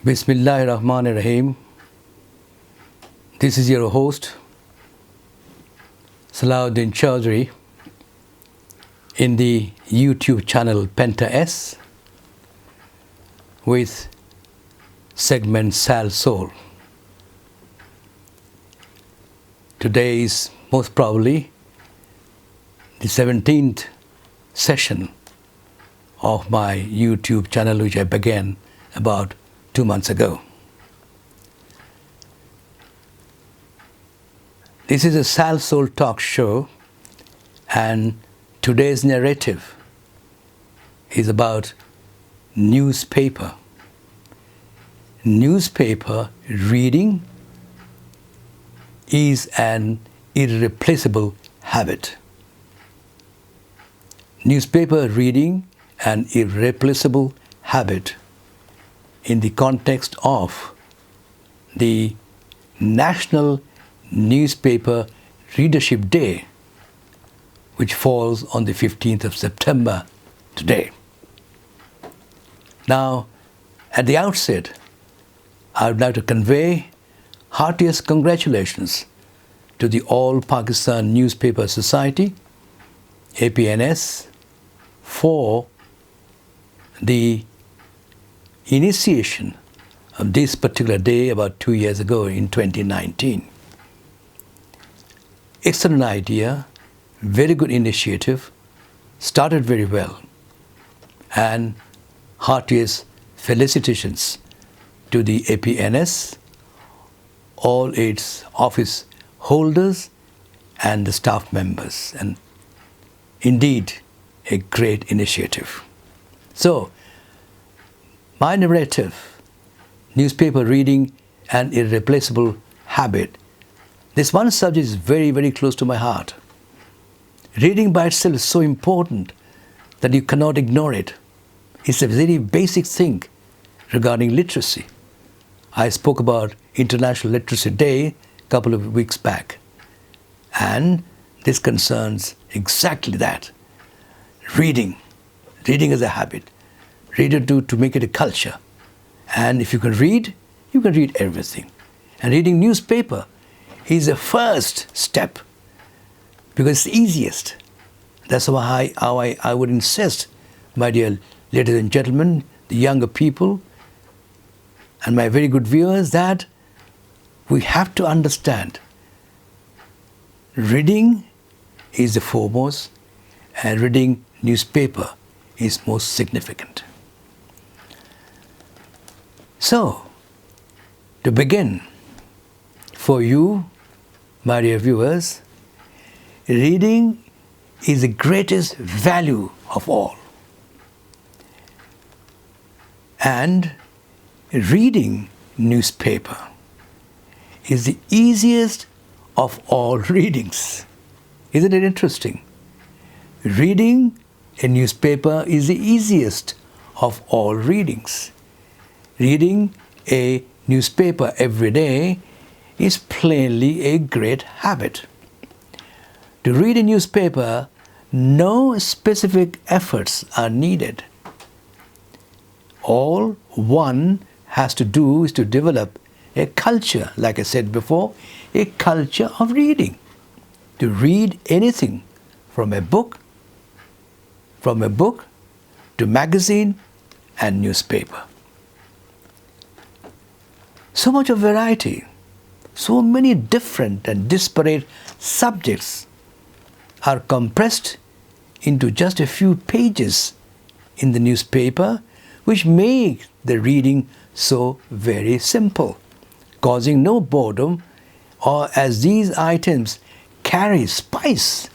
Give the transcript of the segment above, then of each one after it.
Bismillahirrahmanirrahim. This is your host, Salahuddin Choudhry, in the YouTube channel Penta-S with segment Sal Soul. Today is most probably the 17th session of my YouTube channel, which I began about 2 months ago. This is a Sal Soul talk show, and today's narrative is about newspaper. Newspaper reading is an irreplaceable habit. Newspaper reading, an irreplaceable habit in the context of the National Newspaper Readership Day, which falls on the 15th of September today. Now, at the outset, I would like to convey heartiest congratulations to the All Pakistan Newspaper Society, APNS, for the initiation of this particular day about 2 years ago in 2019. Excellent idea, very good initiative, started very well, and heartiest felicitations to the APNS, all its office holders and the staff members, and indeed a great initiative. So, my narrative, newspaper reading, an irreplaceable habit. This one subject is very, very close to my heart. Reading by itself is so important that you cannot ignore it. It's a very basic thing regarding literacy. I spoke about International Literacy Day a couple of weeks back, and this concerns exactly that. Reading as a habit. Read it to make it a culture. And if you can read everything. And reading newspaper is the first step because it's the easiest. That's why I would insist, my dear ladies and gentlemen, the younger people, and my very good viewers, that we have to understand reading is the foremost, and reading newspaper is most significant. So, to begin, for you, my dear viewers, reading is the greatest value of all. And reading newspaper is the easiest of all readings. Isn't it interesting? Reading a newspaper is the easiest of all readings. Reading a newspaper every day is plainly a great habit. To read a newspaper, no specific efforts are needed. All one has to do is to develop a culture, like I said before, a culture of reading. To read anything from a book to magazine and newspaper. So much of variety, so many different and disparate subjects are compressed into just a few pages in the newspaper, which make the reading so very simple, causing no boredom, or as these items carry spice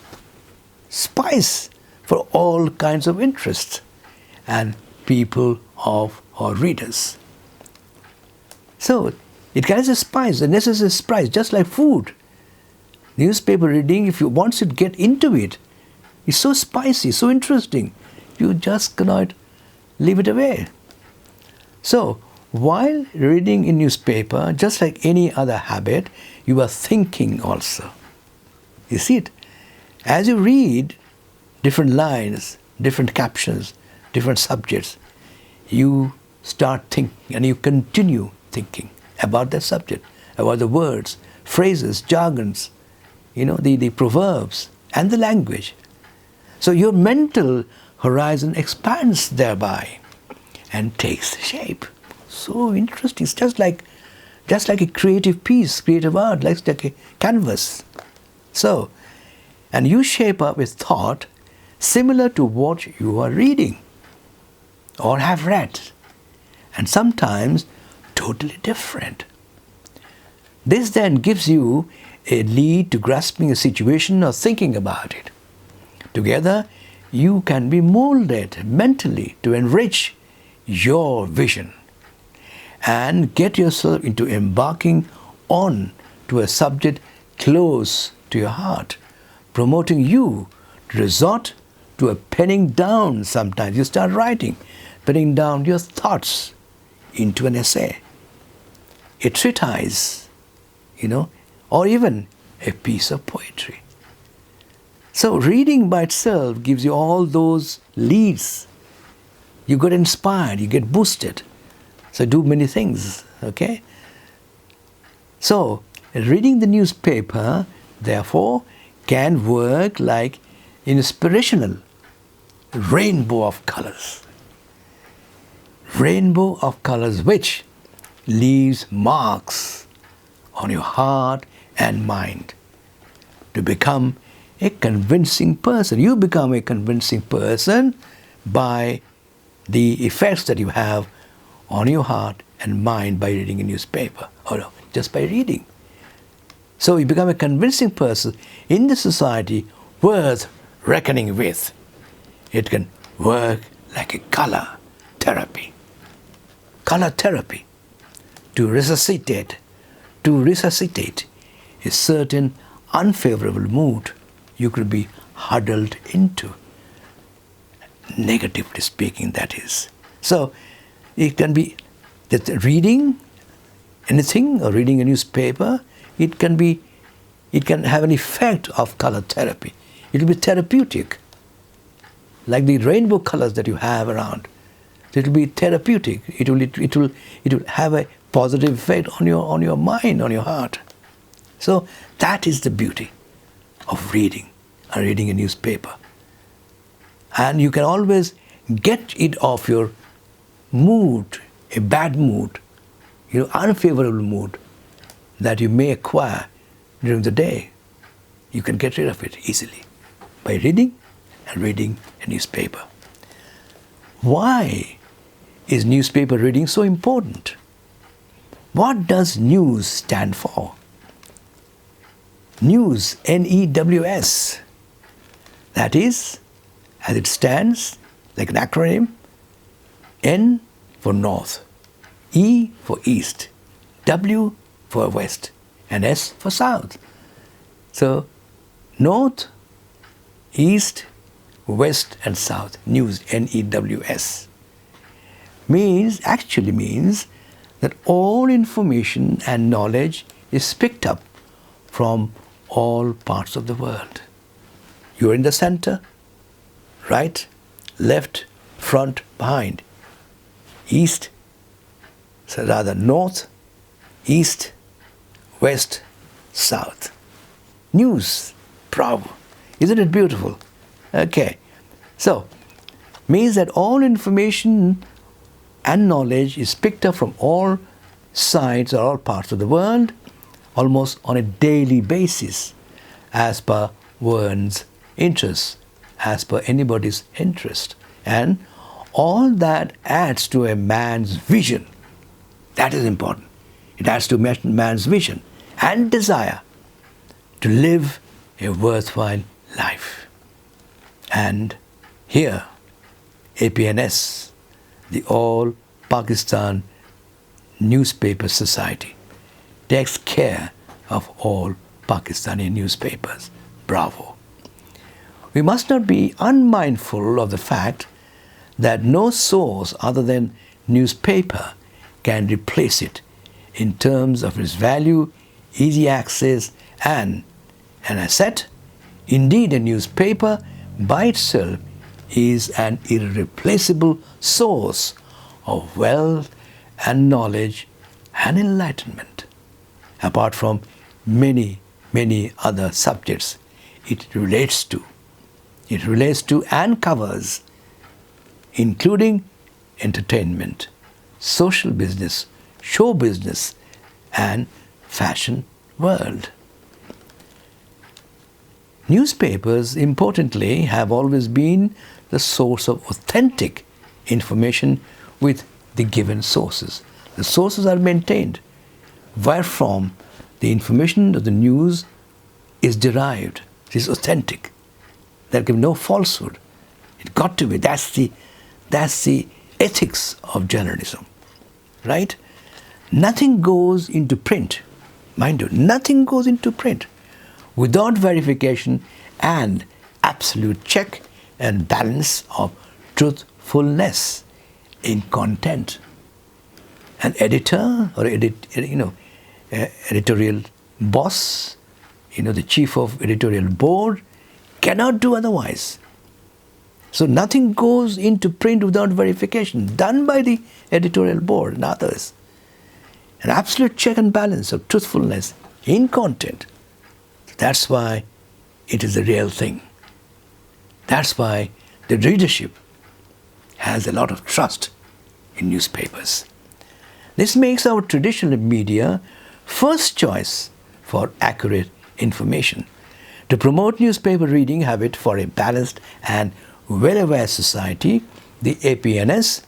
for all kinds of interests and people or readers. So, it carries a spice, a necessary spice, just like food. Newspaper reading, if you want to get into it, is so spicy, so interesting, you just cannot leave it away. So, while reading in newspaper, just like any other habit, you are thinking also. You see it? As you read different lines, different captions, different subjects, you start thinking and you continue thinking about the subject, about the words, phrases, jargons, the proverbs and the language. So your mental horizon expands thereby and takes shape. So interesting. It's just like a creative piece, creative art, like a canvas. So, and you shape up a thought similar to what you are reading or have read, and sometimes totally different. This then gives you a lead to grasping a situation or thinking about it. Together, you can be molded mentally to enrich your vision and get yourself into embarking on to a subject close to your heart, promoting you to resort to a penning down sometimes. You start writing, penning down your thoughts into an essay, a treatise, or even a piece of poetry. So reading by itself gives you all those leads. You get inspired, you get boosted. So do many things, okay? So reading the newspaper, therefore, can work like an inspirational rainbow of colors. Rainbow of colors which leaves marks on your heart and mind to become a convincing person. You become a convincing person by the effects that you have on your heart and mind by reading a newspaper, or just by reading. So you become a convincing person in the society worth reckoning with. It can work like a color therapy. Color therapy to resuscitate a certain unfavorable mood you could be huddled into. Negatively speaking, that is. So it can be that reading anything or reading a newspaper, it can have an effect of color therapy. It will be therapeutic, like the rainbow colors that you have around. It will be therapeutic. It will have a positive effect on your mind, on your heart. So that is the beauty of reading a newspaper. And you can always get it off your mood, a bad mood, unfavorable mood that you may acquire during the day. You can get rid of it easily by reading a newspaper. Why is newspaper reading so important? What does news stand for? News, N-E-W-S. That is, as it stands, like an acronym, N for North, E for East, W for West, and S for South. So, North, East, West, and South, news, N-E-W-S, actually means that all information and knowledge is picked up from all parts of the world. You're in the center, right, left, front, behind, east, so rather north, east, west, south. News, bravo. Isn't it beautiful? Okay. So, means that all information and knowledge is picked up from all sides or all parts of the world, almost on a daily basis, as per one's interests, as per anybody's interest. And all that adds to a man's vision. That is important. It adds to man's vision and desire to live a worthwhile life. And here, APNS, the All Pakistan Newspaper Society, takes care of all Pakistani newspapers. Bravo. We must not be unmindful of the fact that no source other than newspaper can replace it in terms of its value, easy access, and an asset. Indeed, a newspaper by itself is an irreplaceable source of wealth and knowledge and enlightenment. Apart from many, many other subjects it relates to. It relates to and covers, including entertainment, social business, show business, and fashion world. Newspapers, importantly, have always been the source of authentic information with the given sources. The sources are maintained, wherefrom the information of the news is derived. It is authentic. There can be no falsehood. It got to be. That's the ethics of journalism, right? Nothing goes into print, mind you, nothing goes into print without verification and absolute check and balance of truthfulness in content. An editor or editorial boss, the chief of editorial board cannot do otherwise. So nothing goes into print without verification, done by the editorial board and others. An absolute check and balance of truthfulness in content. That's why it is a real thing. That's why the readership has a lot of trust in newspapers. This makes our traditional media first choice for accurate information. To promote newspaper reading habit for a balanced and well-aware society, the APNS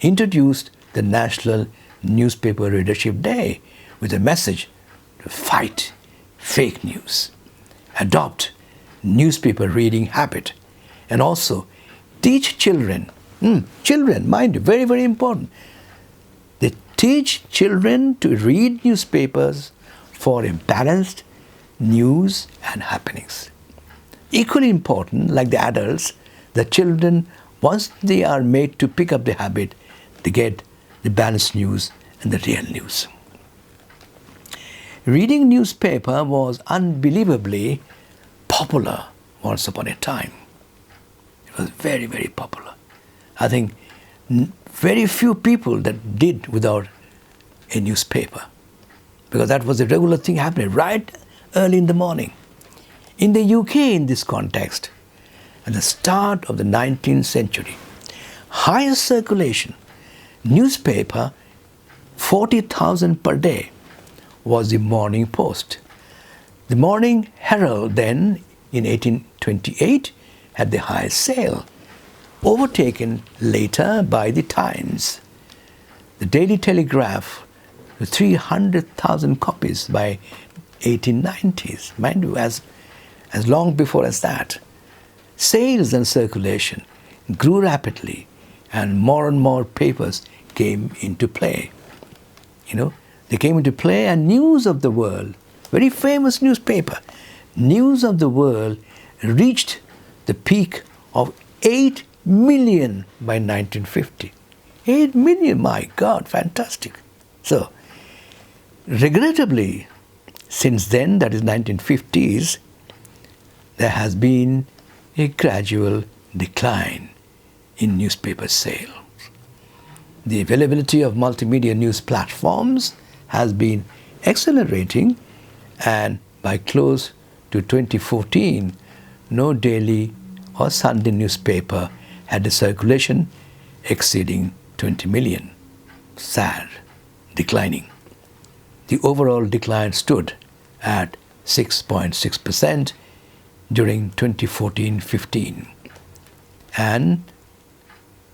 introduced the National Newspaper Readership Day with a message to fight fake news, adopt newspaper reading habit, and also teach children, mind you, very, very important. They teach children to read newspapers for a balanced news and happenings. Equally important, like the adults, the children, once they are made to pick up the habit, they get the balanced news and the real news. Reading newspaper was unbelievably popular once upon a time. It was very, very popular. I think very few people that did without a newspaper, because that was a regular thing happening right early in the morning. In the UK, in this context, at the start of the 19th century, highest circulation newspaper, 40,000 per day, was the Morning Post. The Morning Herald then, in 1828, had the highest sale, overtaken later by the Times. The Daily Telegraph, 300,000 copies by 1890s, mind you, as long before as that. Sales and circulation grew rapidly, and more papers came into play. They came into play, and News of the World, very famous newspaper, News of the World reached the peak of 8 million by 1950. 8 million, my God, fantastic. So, regrettably, since then, that is 1950s, there has been a gradual decline in newspaper sales. The availability of multimedia news platforms has been accelerating, and by close to 2014, no daily or Sunday newspaper had a circulation exceeding 20 million. Sad, declining. The overall decline stood at 6.6% during 2014-15, and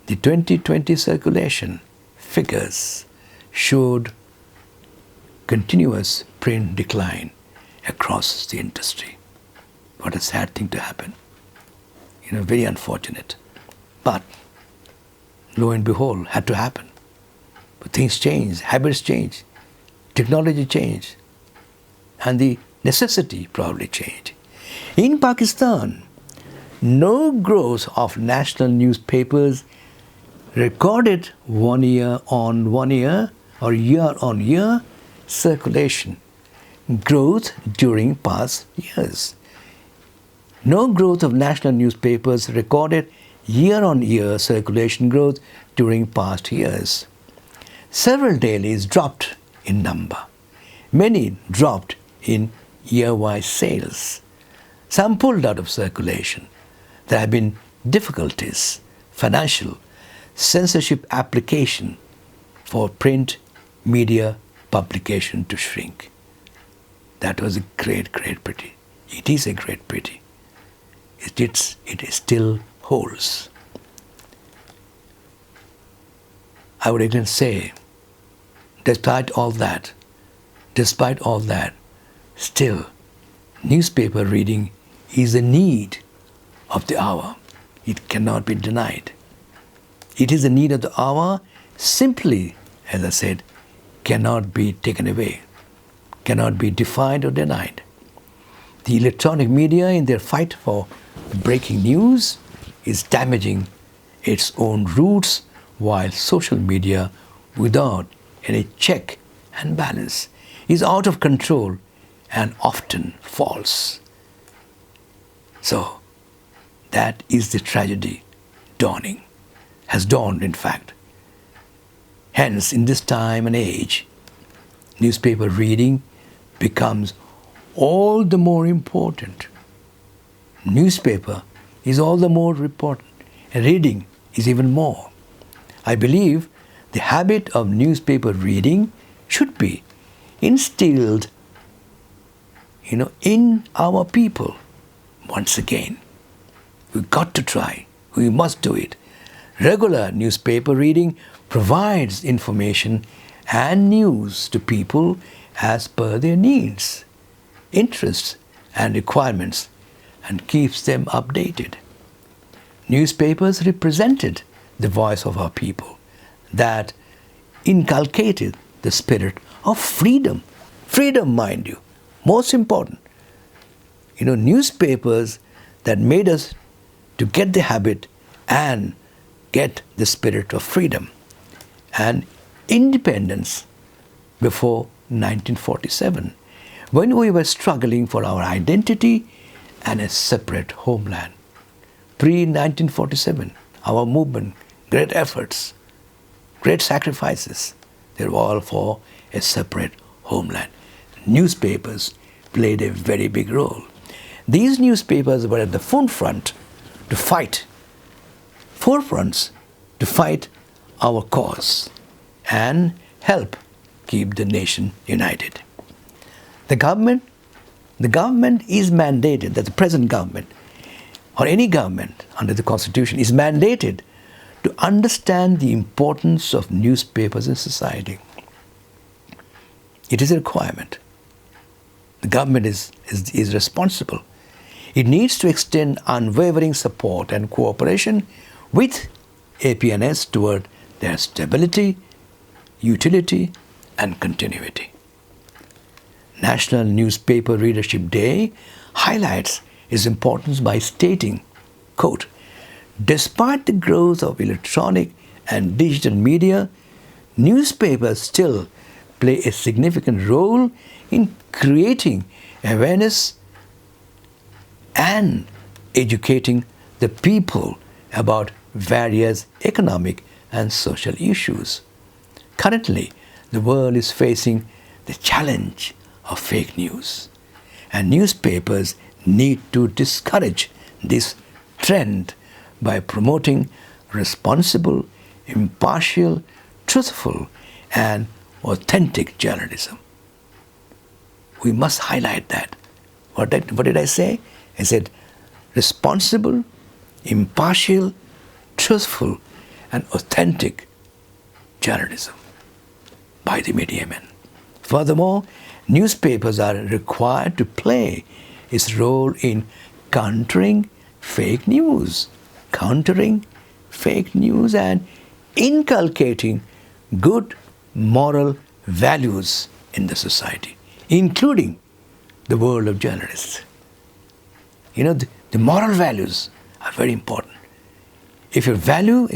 the 2020 circulation figures showed continuous print decline across the industry. What a sad thing to happen. Very unfortunate. But lo and behold, had to happen. But things change, habits change, technology changed, and the necessity probably changed. In Pakistan, no growth of national newspapers recorded 1 year on 1 year or year on year circulation growth during past years. No growth of national newspapers recorded year on year circulation growth during past years. Several dailies dropped in number. Many dropped in year-wise sales. Some pulled out of circulation. There have been difficulties, financial, censorship application for print media publication to shrink. That was a great, great pity. It is a great pity. It still holds. I would again say, despite all that, still, newspaper reading is a need of the hour. It cannot be denied. It is a need of the hour, simply, as I said, cannot be taken away, cannot be defined or denied. The electronic media, in their fight for breaking news, is damaging its own roots, while social media, without any check and balance, is out of control and often false. So, that is the tragedy dawning, has dawned in fact. Hence, in this time and age, newspaper reading becomes all the more important. Newspaper is all the more important, and reading is even more. I believe the habit of newspaper reading should be instilled, in our people. Once again, we've got to try. We must do it. Regular newspaper reading provides information and news to people as per their needs, interests, and requirements, and keeps them updated. Newspapers represented the voice of our people, that inculcated the spirit of freedom. Freedom, mind you, most important. Newspapers that made us to get the habit and get the spirit of freedom and independence before 1947, when we were struggling for our identity and a separate homeland. Pre-1947, our movement, great efforts, great sacrifices, they were all for a separate homeland. Newspapers played a very big role. These newspapers were at the forefronts to fight our cause and help keep the nation united. The government is mandated, that the present government or any government under the Constitution is mandated to understand the importance of newspapers in society. It is a requirement. The government is responsible. It needs to extend unwavering support and cooperation with APNS toward their stability, utility, and continuity. National Newspaper Readership Day highlights its importance by stating, quote, "Despite the growth of electronic and digital media, newspapers still play a significant role in creating awareness and educating the people about various economic and social issues. Currently, the world is facing the challenge of fake news, and newspapers need to discourage this trend by promoting responsible, impartial, truthful, and authentic journalism." We must highlight that. What did I say? I said responsible, impartial, truthful, and authentic journalism by the media men. Furthermore, newspapers are required to play its role in countering fake news and inculcating good moral values in the society, including the world of journalists. The moral values are very important. If you value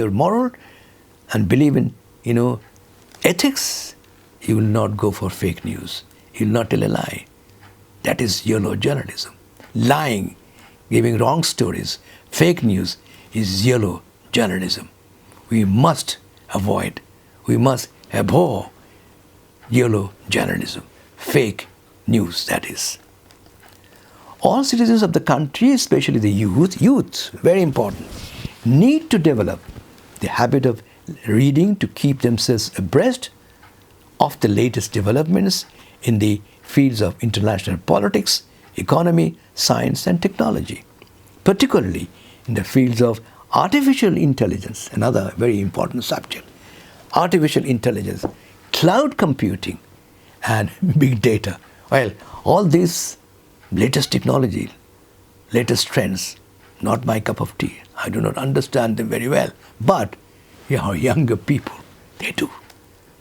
your moral and believe in, ethics, you will not go for fake news. You will not tell a lie. That is yellow journalism. Lying, giving wrong stories, fake news is yellow journalism. We must avoid, we must abhor yellow journalism, fake news that is. All citizens of the country, especially the youth, very important, need to develop the habit of reading to keep themselves abreast of the latest developments in the fields of international politics, economy, science and technology, particularly in the fields of artificial intelligence, another very important subject. Artificial intelligence, cloud computing and big data. Well, all these latest technology, latest trends, not my cup of tea. I do not understand them very well. But younger people, they do.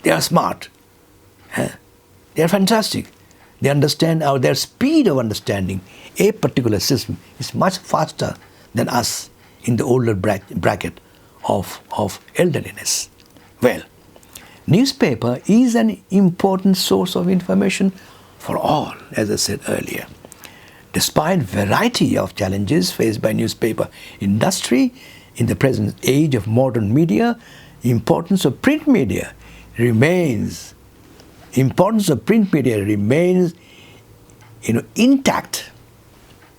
They are smart. They are fantastic. They understand, their speed of understanding a particular system is much faster than us in the older bracket of elderliness. Well, newspaper is an important source of information for all, as I said earlier. Despite variety of challenges faced by newspaper industry in the present age of modern media, importance of print media remains intact.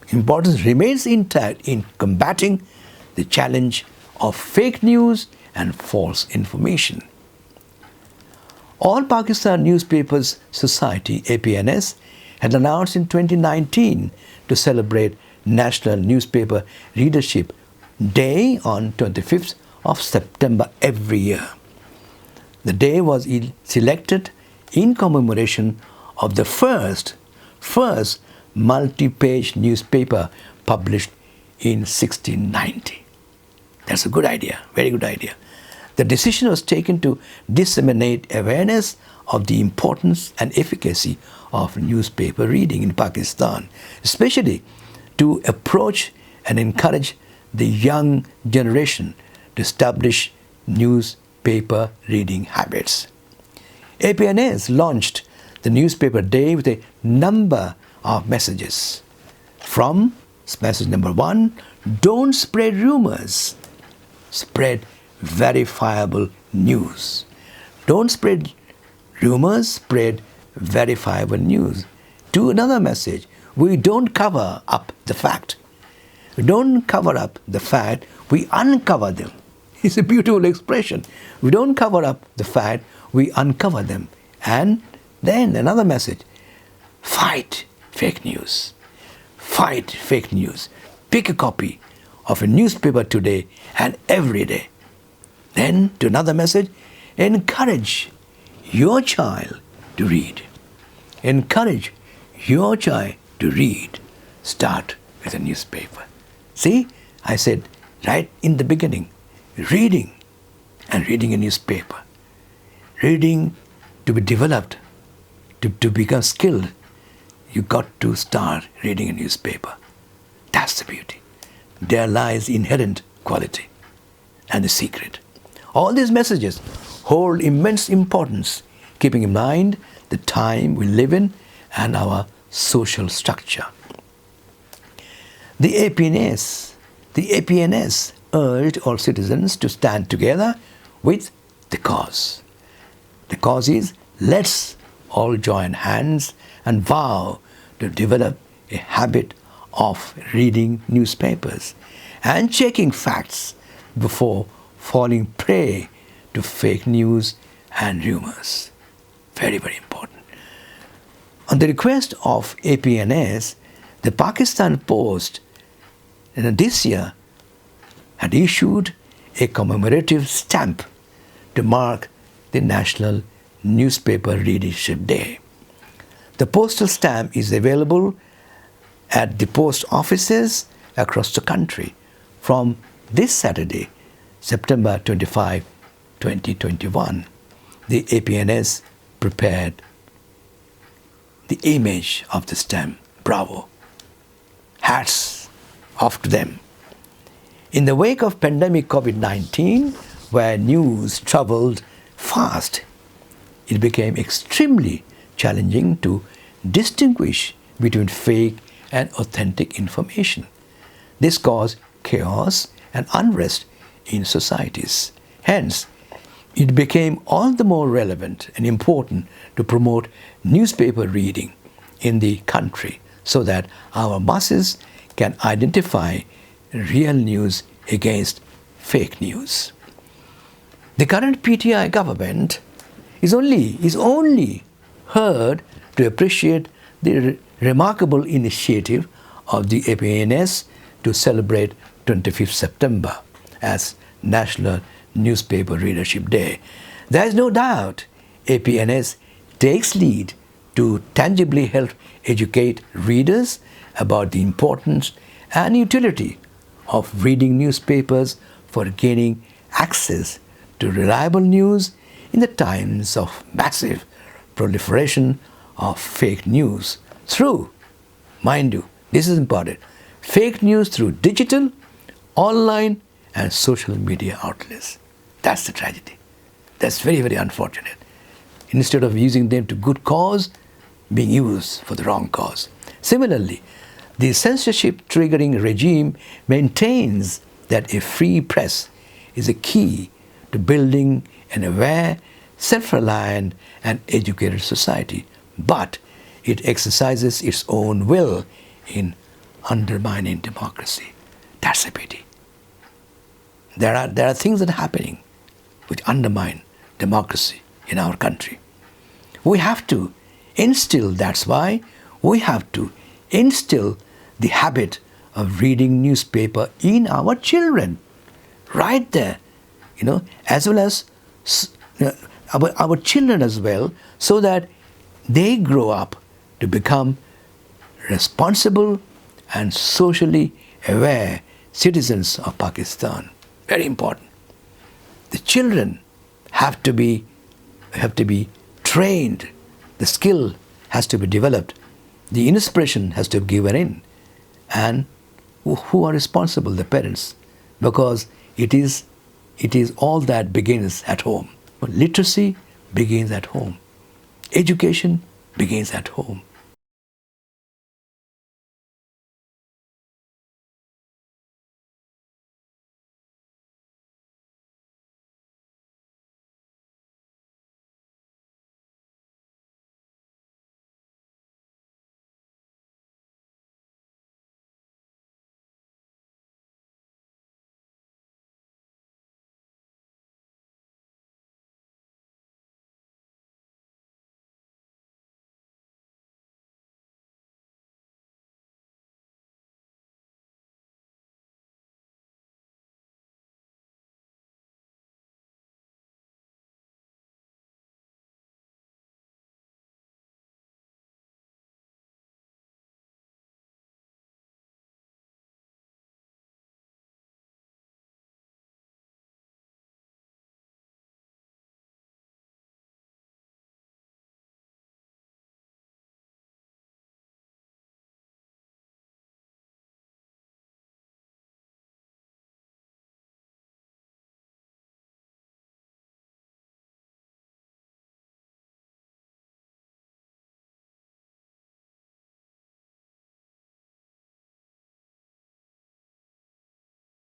Importance remains intact in combating the challenge of fake news and false information. All Pakistan Newspapers Society (APNS) had announced in 2019 to celebrate National Newspaper Readership Day on 25th of September every year. The day was selected in commemoration of the first multi-page newspaper published in 1690. That's a good idea, very good idea. The decision was taken to disseminate awareness of the importance and efficacy of newspaper reading in Pakistan, especially to approach and encourage the young generation to establish newspaper reading habits. APNS launched the newspaper day with a number of messages. From message number 1, don't spread rumors, spread verifiable news. Don't spread rumors, spread verifiable news. To another message, we don't cover up the fact. We don't cover up the fact, we uncover them. It's a beautiful expression. We don't cover up the fact, we uncover them. And then another message, fight fake news. Fight fake news. Pick a copy of a newspaper today and every day. Then to another message, encourage your child to read. Encourage your child to read. Start with a newspaper. See, I said right in the beginning, reading and reading a newspaper. Reading to be developed, to become skilled, you got to start reading a newspaper. That's the beauty. There lies inherent quality and the secret. All these messages hold immense importance, keeping in mind the time we live in and our social structure. The APNS urged all citizens to stand together with the cause. The cause is, let's all join hands and vow to develop a habit of reading newspapers and checking facts before falling prey to fake news and rumors. Very, very important. On the request of APNS, the Pakistan Post this year had issued a commemorative stamp to mark the National Newspaper Readership Day. The postal stamp is available at the post offices across the country from this Saturday, September 25, 2021. The APNS prepared the image of the stamp. Bravo. Hats off to them. In the wake of pandemic COVID-19, where news traveled fast, it became extremely challenging to distinguish between fake and authentic information. This caused chaos and unrest in societies. Hence, it became all the more relevant and important to promote newspaper reading in the country so that our masses can identify real news against fake news. The current PTI government is only heard to appreciate the remarkable initiative of the APNS to celebrate 25th September as National Newspaper Readership Day. There is no doubt APNS takes lead to tangibly help educate readers about the importance and utility of reading newspapers for gaining access to reliable news in the times of massive proliferation of fake news through, mind you, this is important, fake news through digital, online and social media outlets. That's the tragedy. That's very, very unfortunate. Instead of using them to good cause, being used for the wrong cause. Similarly, the censorship-triggering regime maintains that a free press is a key to building an aware, self-reliant and educated society, but it exercises its own will in undermining democracy. That's a pity. There are things that are happening which undermine democracy in our country. We have to instill, that's why we have to instill the habit of reading newspaper in our children, right there, as well as our children as well, so that they grow up to become responsible and socially aware citizens of Pakistan. Very important. The children have to be trained. The skill has to be developed. The inspiration has to be given in. And who are responsible? The parents. Because it is all that begins at home. Literacy begins at home. Education begins at home.